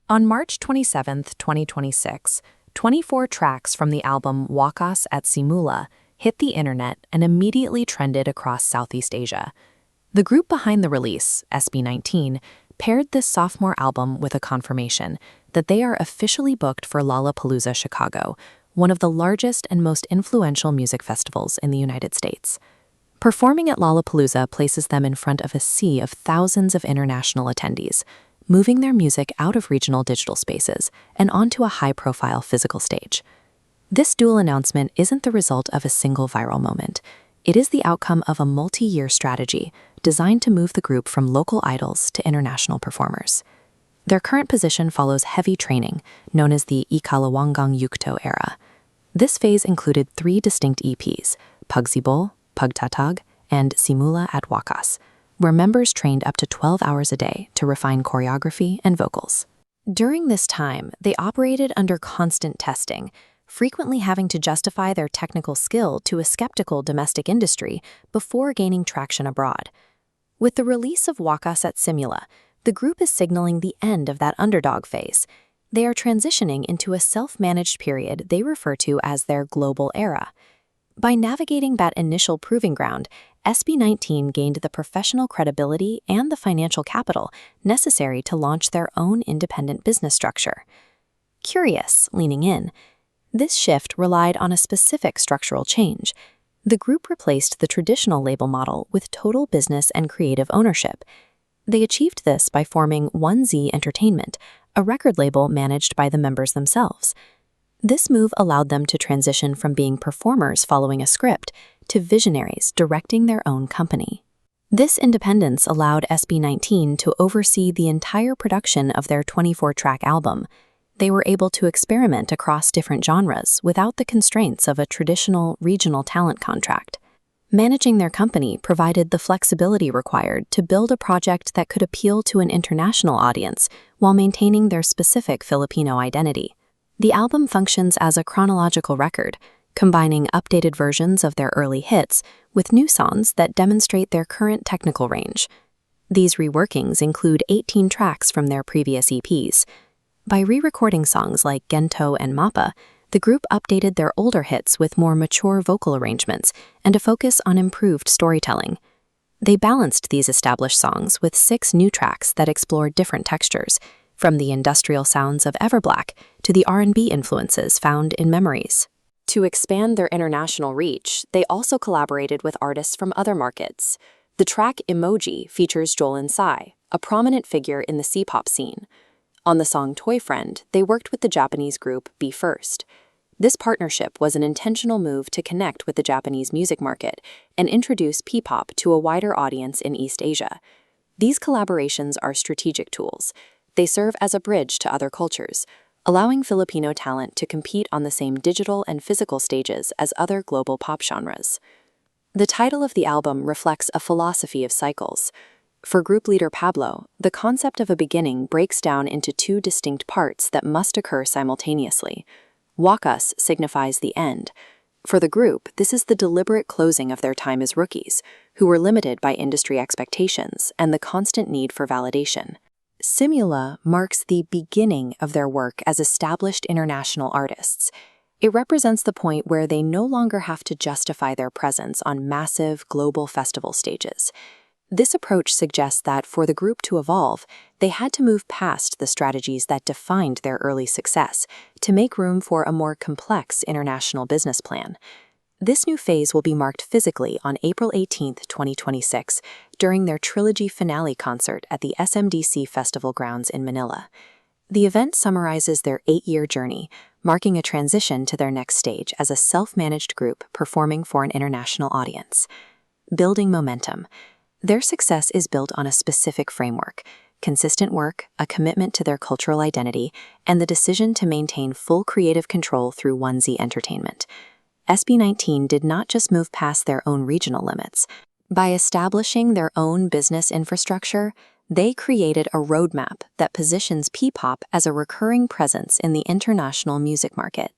On March 27, 2026, 24 tracks from the album WAKAS at Simula hit the internet and immediately trended across Southeast Asia. The group behind the release, SB19, paired this sophomore album with a confirmation that they are officially booked for Lollapalooza Chicago, one of the largest and most influential music festivals in the United States. Performing at Lollapalooza places them in front of a sea of thousands of international attendees, moving their music out of regional digital spaces and onto a high-profile physical stage. This dual announcement isn't the result of a single viral moment. It is the outcome of a multi-year strategy designed to move the group from local idols to international performers. Their current position follows heavy training, known as the Ikalawangang Yukto era. This phase included 3 distinct EPs, Pugsibol, Pugtatag, and Simula at Wakas, where members trained up to 12 hours a day to refine choreography and vocals. During this time, they operated under constant testing, frequently having to justify their technical skill to a skeptical domestic industry before gaining traction abroad. With the release of WAKAS at Simula, the group is signaling the end of that underdog phase. They are transitioning into a self-managed period they refer to as their global era. By navigating that initial proving ground, SB19 gained the professional credibility and the financial capital necessary to launch their own independent business structure. Curious, leaning in, this shift relied on a specific structural change. The group replaced the traditional label model with total business and creative ownership. They achieved this by forming 1Z Entertainment, a record label managed by the members themselves. This move allowed them to transition from being performers following a script to visionaries directing their own company. This independence allowed SB19 to oversee the entire production of their 24-track album. They were able to experiment across different genres without the constraints of a traditional regional talent contract. Managing their company provided the flexibility required to build a project that could appeal to an international audience while maintaining their specific Filipino identity. The album functions as a chronological record, combining updated versions of their early hits with new songs that demonstrate their current technical range. These reworkings include 18 tracks from their previous EPs. By re-recording songs like Gento and Mappa, the group updated their older hits with more mature vocal arrangements and a focus on improved storytelling. They balanced these established songs with 6 new tracks that explore different textures, from the industrial sounds of Everblack to the R&B influences found in Memories. To expand their international reach, they also collaborated with artists from other markets. The track Emoji features Jolin Tsai, a prominent figure in the C-pop scene. On the song Toy Friend, they worked with the Japanese group Be First. This partnership was an intentional move to connect with the Japanese music market and introduce P-pop to a wider audience in East Asia. These collaborations are strategic tools. They serve as a bridge to other cultures, allowing Filipino talent to compete on the same digital and physical stages as other global pop genres. The title of the album reflects a philosophy of cycles. For group leader Pablo, the concept of a beginning breaks down into 2 distinct parts that must occur simultaneously. Wakas signifies the end. For the group, this is the deliberate closing of their time as rookies, who were limited by industry expectations and the constant need for validation. Simula marks the beginning of their work as established international artists. It represents the point where they no longer have to justify their presence on massive global festival stages. This approach suggests that for the group to evolve, they had to move past the strategies that defined their early success to make room for a more complex international business plan. This new phase will be marked physically on April 18, 2026, during their trilogy finale concert at the SMDC Festival grounds in Manila. The event summarizes their 8-year journey, marking a transition to their next stage as a self-managed group performing for an international audience. Building momentum. Their success is built on a specific framework: consistent work, a commitment to their cultural identity, and the decision to maintain full creative control through 1Z Entertainment. SB19 did not just move past their own regional limits. By establishing their own business infrastructure, they created a roadmap that positions P-pop as a recurring presence in the international music market.